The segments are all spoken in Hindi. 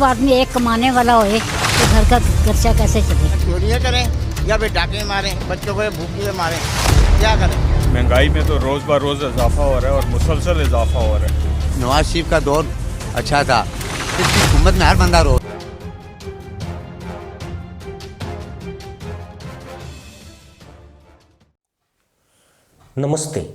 गरीब आदमी एक कमाने वाला होए तो घर का खर्चा कैसे चले? चोरियाँ करें या फिर डाके मारें, बच्चों को भूखे मारें, क्या करें? महंगाई में तो रोज़ ब रोज़ इजाफा हो रहा है और मुसलसल इजाफा हो रहा है। नवाज शरीफ का दौर अच्छा था, इसकी हुकूमत में हर बंदा रो। नमस्ते।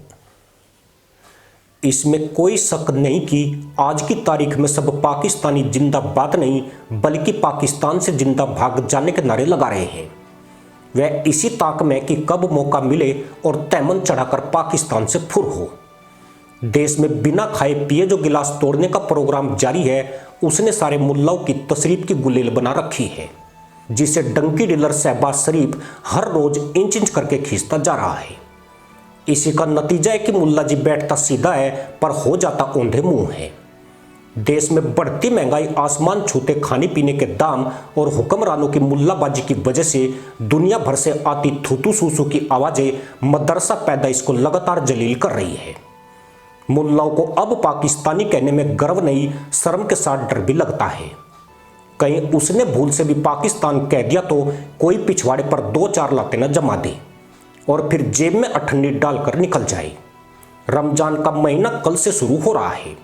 इसमें कोई शक नहीं कि आज की तारीख में सब पाकिस्तानी जिंदाबाद नहीं बल्कि पाकिस्तान से जिंदा भाग जाने के नारे लगा रहे हैं। वह इसी ताक में कि कब मौका मिले और तैमन चढ़ाकर पाकिस्तान से फुर हो। देश में बिना खाए पिए जो गिलास तोड़ने का प्रोग्राम जारी है, उसने सारे मुल्लाओं की तशरीफ की गुलेल बना रखी है, जिसे डंकी डीलर शहबाज शरीफ हर रोज इंच इंच करके खींचता जा रहा है। इसी का नतीजा है कि मुल्ला जी बैठता सीधा है पर हो जाता औंधे मुंह है। देश में बढ़ती महंगाई, आसमान छूते खाने पीने के दाम और हुक्मरानों की मुल्लाबाजी की वजह से दुनिया भर से आती थूथू सूसू की आवाजें मदरसा पैदाइश को लगातार जलील कर रही है। मुल्लाओं को अब पाकिस्तानी कहने में गर्व नहीं, शर्म के साथ डर भी लगता है। कहीं उसने भूल से भी पाकिस्तान कह दिया तो कोई पिछवाड़े पर 2-4 लाते न जमा दे और फिर जेब में अठन्नी डालकर निकल जाए। रमजान का महीना कल से शुरू हो रहा है,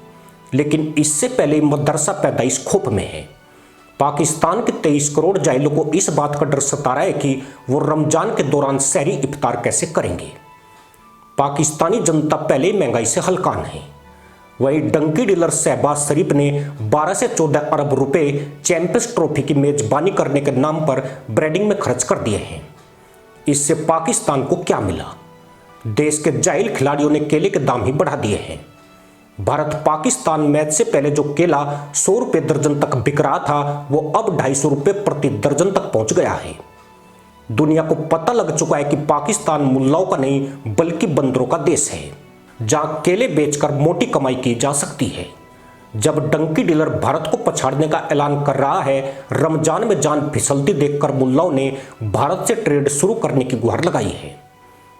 लेकिन इससे पहले मदरसा पैदाइश खोप में है। पाकिस्तान के 23 करोड़ जाहिलों को इस बात का डर सता रहा है कि वो रमजान के दौरान सहरी इफ्तार कैसे करेंगे। पाकिस्तानी जनता पहले ही महंगाई से हलकान है। वही डंकी डीलर शहबाज शरीफ ने 12 से 14 अरब रुपए चैंपियंस ट्रॉफी की मेजबानी करने के नाम पर ब्रेडिंग में खर्च कर दिए हैं। इससे पाकिस्तान को क्या मिला? देश के जाहिल खिलाड़ियों ने केले के दाम ही बढ़ा दिए हैं। भारत पाकिस्तान मैच से पहले जो केला 100 रुपए दर्जन तक बिक रहा था, वो अब 250 रुपए प्रति दर्जन तक पहुंच गया है। दुनिया को पता लग चुका है कि पाकिस्तान मुल्लाओं का नहीं बल्कि बंदरों का देश है, जहां केले बेचकर मोटी कमाई की जा सकती है। जब डंकी डीलर भारत को पछाड़ने का ऐलान कर रहा है, रमजान में जान फिसलती देखकर मुल्लाओं ने भारत से ट्रेड शुरू करने की गुहार लगाई है।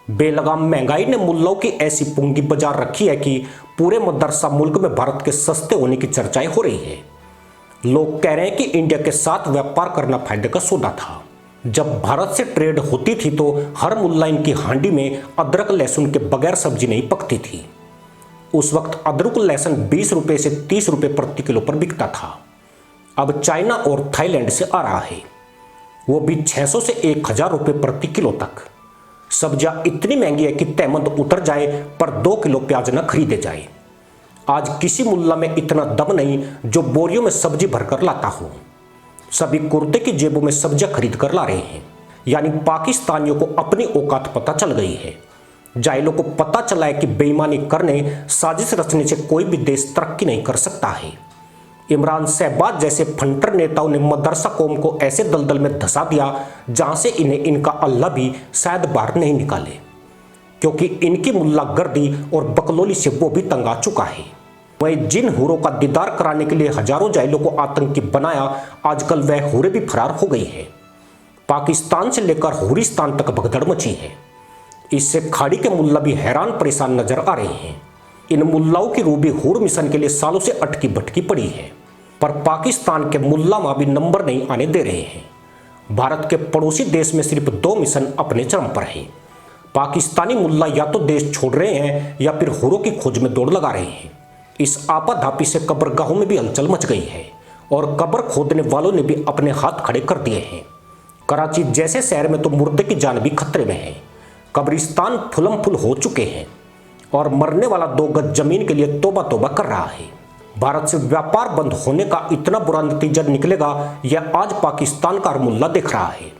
बेलगाम महंगाई ने मुल्लाओं की ऐसी पूंगी बाजार रखी है कि पूरे मदरसा मुल्क में भारत के सस्ते होने की चर्चाएं हो रही है। लोग कह रहे हैं कि इंडिया के साथ व्यापार करना फायदे का सौदा था। जब भारत से ट्रेड होती थी तो हर मुल्ला इनकी हांडी में अदरक लहसुन के बगैर सब्जी नहीं पकती थी। उस वक्त अदरक लहसुन 20 रुपए से 30 रुपए प्रति किलो पर बिकता था। अब चाइना और थाईलैंड से आ रहा है, वो भी 600 से 1000 रुपए प्रति किलो तक। सब्जियां इतनी महंगी है कि तहमंद उतर जाए पर 2 किलो प्याज न खरीदे जाए। आज किसी मुल्ला में इतना दम नहीं जो बोरियों में सब्जी भरकर लाता हो। सभी कुर्ते की जेबों में सब्जियां खरीद कर ला रहे हैं। यानी पाकिस्तानियों को अपनी औकात पता चल गई है। जाहिलों को पता चला है कि बेईमानी करने, साजिश रचने से कोई भी देश तरक्की नहीं कर सकता है। इमरान शहबाज जैसे फंटर नेताओं ने मदरसा कौम को ऐसे दलदल में धंसा दिया जहां से इन्हें इनका अल्लाह भी शायद बाहर नहीं निकाले, क्योंकि इनकी मुल्ला गर्दी और बकलोली से वो भी तंग आ चुका है। वही जिन हूरों का दीदार कराने के लिए हजारों जाहिलों को आतंकी बनाया, आजकल वह हूरें भी फरार हो गई है। पाकिस्तान से लेकर हुरिस्तान तक भगदड़ मची है। इससे खाड़ी के मुल्ला भी हैरान परेशान नजर आ रहे हैं। इन मुल्लाओं की रूह भी हूर मिशन के लिए सालों से अटकी भटकी पड़ी है, पर पाकिस्तान के मुल्ला मां भी नंबर नहीं आने दे रहे हैं। भारत के पड़ोसी देश में सिर्फ 2 मिशन अपने चरम पर है। पाकिस्तानी मुल्ला या तो देश छोड़ रहे हैं या फिर हूरों की खोज में दौड़ लगा रहे हैं। इस आपाधापी से कब्रगाहों में भी हलचल मच गई है और कब्र खोदने वालों ने भी अपने हाथ खड़े कर दिए हैं। कराची जैसे शहर में तो मुर्दे की जान भी खतरे में है। कब्रिस्तान फुलम फुल हो चुके हैं और मरने वाला 2 गज जमीन के लिए तौबा तौबा कर रहा है। भारत से व्यापार बंद होने का इतना बुरा नतीजा निकलेगा, यह आज पाकिस्तान का हर मुल्ला देख रहा है।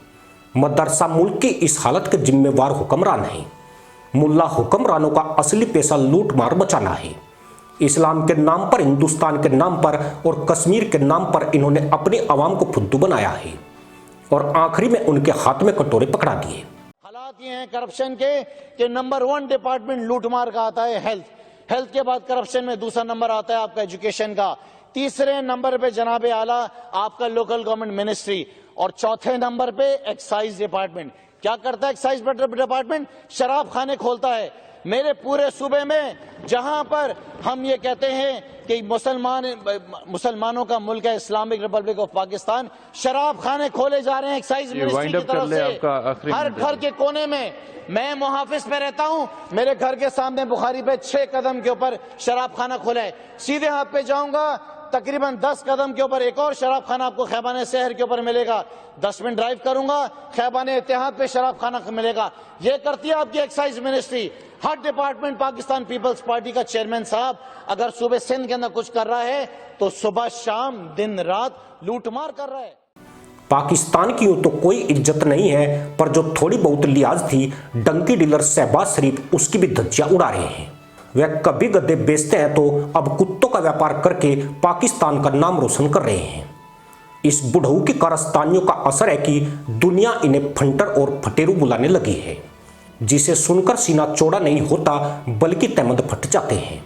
मदरसा मुल्क की इस हालत के जिम्मेवार हुक्मरान हैं। मुल्ला हुक्मरानों का असली पेशा लूट मार मचाना है। इस्लाम के नाम पर, हिंदुस्तान के नाम पर और कश्मीर के नाम पर इन्होंने अपनी आवाम को फुद्दू बनाया है और आखिरी में उनके हाथ में कटोरे पकड़ा दिए। हालात ये हैं करप्शन के कि नंबर 1 डिपार्टमेंट लूटमार का आता है हेल्थ के बाद करप्शन में दूसरा नंबर आता है आपका एजुकेशन का, तीसरे नंबर पे जनाबे आला आपका लोकल गवर्नमेंट मिनिस्ट्री और चौथे नंबर पे एक्साइज डिपार्टमेंट। क्या करता है एक्साइज डिपार्टमेंट? शराब खाने खोलता है। मेरे पूरे सूबे में जहां पर हम ये कहते हैं कि मुसलमानों का मुल्क है इस्लामिक रिपब्लिक ऑफ पाकिस्तान, शराब खाने खोले जा रहे हैं एक्साइज मिनिस्ट्री की तरफ से हर घर के कोने में। मैं मुहाफिज पे रहता हूं, मेरे घर के सामने बुखारी पे 6 कदम के ऊपर शराब खाना खोला है। सीधे हाथ पे जाऊंगा तकरीबन 10 कदम के ऊपर एक और शराब खाना आपको खैबान शहर के ऊपर मिलेगा। 10 मिनट ड्राइव करूंगा खैबान इत्तेहाद पे शराब खाना मिलेगा। ये करती है आपकी एक्साइज मिनिस्ट्री। हर डिपार्टमेंट पाकिस्तान पीपल्स पार्टी का चेयरमैन साहब अगर सूबे सिंध के अंदर कुछ कर रहा है तो सुबह शाम दिन रात लूटमार कर रहा है। पाकिस्तान की यूं तो कोई इज्जत नहीं है, पर जो थोड़ी बहुत लिहाज थी डंकी डीलर शहबाज शरीफ उसकी भी धज्जियां उड़ा रहे हैं। वह कभी गद्दे बेचते हैं तो अब कुत्तों का व्यापार करके पाकिस्तान का नाम रोशन कर रहे हैं। इस बुढ़ऊ की कारस्तानियों का असर है कि दुनिया इन्हें फंटर और फटेरू बुलाने लगी है, जिसे सुनकर सीना चौड़ा नहीं होता बल्कि तहमद फट जाते हैं।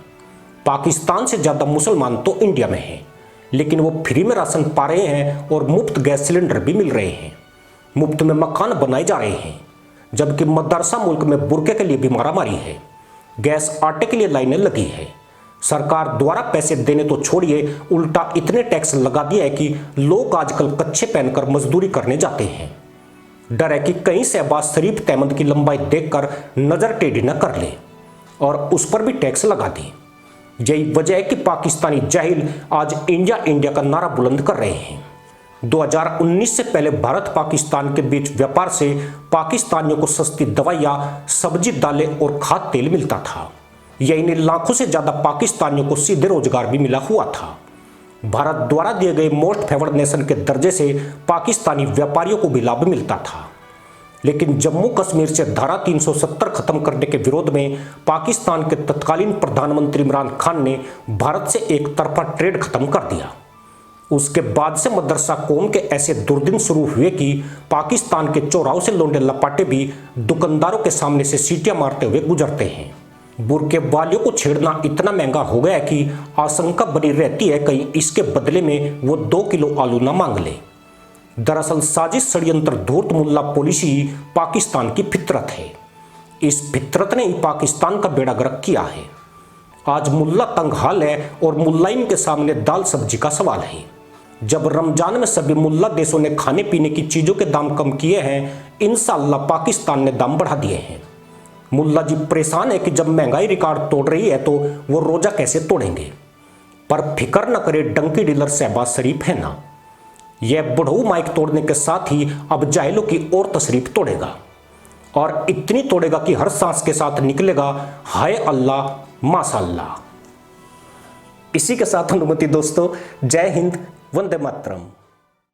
पाकिस्तान से ज्यादा मुसलमान तो इंडिया में हैं, लेकिन वो फ्री में राशन पा रहे हैं और मुफ्त गैस सिलेंडर भी मिल रहे हैं, मुफ्त में मकान बनाए जा रहे हैं, जबकि मदरसा मुल्क में बुरके के लिए भी मारामारी है, गैस आटे के लिए लाइनें लगी है। सरकार द्वारा पैसे देने तो छोड़िए, उल्टा इतने टैक्स लगा दिए है कि लोग आजकल कच्छे पहनकर मजदूरी करने जाते हैं। डर है कि कहीं शहबाज शरीफ तहमद की लंबाई देखकर नजर टेढ़ी न कर ले और उस पर भी टैक्स लगा दे। यही वजह है कि पाकिस्तानी जाहिल आज इंडिया इंडिया का नारा बुलंद कर रहे हैं। 2019 से पहले भारत पाकिस्तान के बीच व्यापार से पाकिस्तानियों को सस्ती दवाइयां, सब्जी, दालें और खाद्य तेल मिलता था। यही नहीं, लाखों से ज्यादा पाकिस्तानियों को सीधे रोजगार भी मिला हुआ था। भारत द्वारा दिए गए मोस्ट फेवर्ड नेशन के दर्जे से पाकिस्तानी व्यापारियों को भी लाभ मिलता था। लेकिन जम्मू कश्मीर से धारा 370 खत्म करने के विरोध में पाकिस्तान के तत्कालीन प्रधानमंत्री इमरान खान ने भारत से एक तरफा ट्रेड खत्म कर दिया। उसके बाद से मदरसा कौम के ऐसे दुर्दिन शुरू हुए कि पाकिस्तान के चौराहों से लोंडे लपाटे भी दुकानदारों के सामने से सीटियां मारते हुए गुजरते हैं। बुरके वालियों को छेड़ना इतना महंगा हो गया कि आशंका बनी रहती है कहीं इसके बदले में वो 2 किलो आलू न मांग ले। दरअसल साजिश, षड्यंत्र, धूर्त मुल्ला पॉलिसी पाकिस्तान की फितरत है। इस फितरत ने ही पाकिस्तान का बेड़ा गर्क किया है। आज मुल्ला तंग हाल है और मुल्लाइन के सामने दाल सब्जी का सवाल है। जब रमजान में सभी मुल्ला देशों ने खाने पीने की चीजों के दाम कम किए हैं, इंशाअल्लाह पाकिस्तान ने दाम बढ़ा दिए हैं। मुल्ला जी परेशान है कि जब महंगाई रिकॉर्ड तोड़ रही है तो वो रोजा कैसे तोड़ेंगे। पर फिक्र न करे, डंकी डीलर शहबाज शरीफ है ना। यह बुढ़ऊ माइक तोड़ने के साथ ही अब जाहिलों की और तशरीफ तोड़ेगा, और इतनी तोड़ेगा कि हर सांस के साथ निकलेगा हाय अल्लाह माशाअल्लाह। इसी के साथ अनुमति दोस्तों, जय हिंद, वंदे मातरम।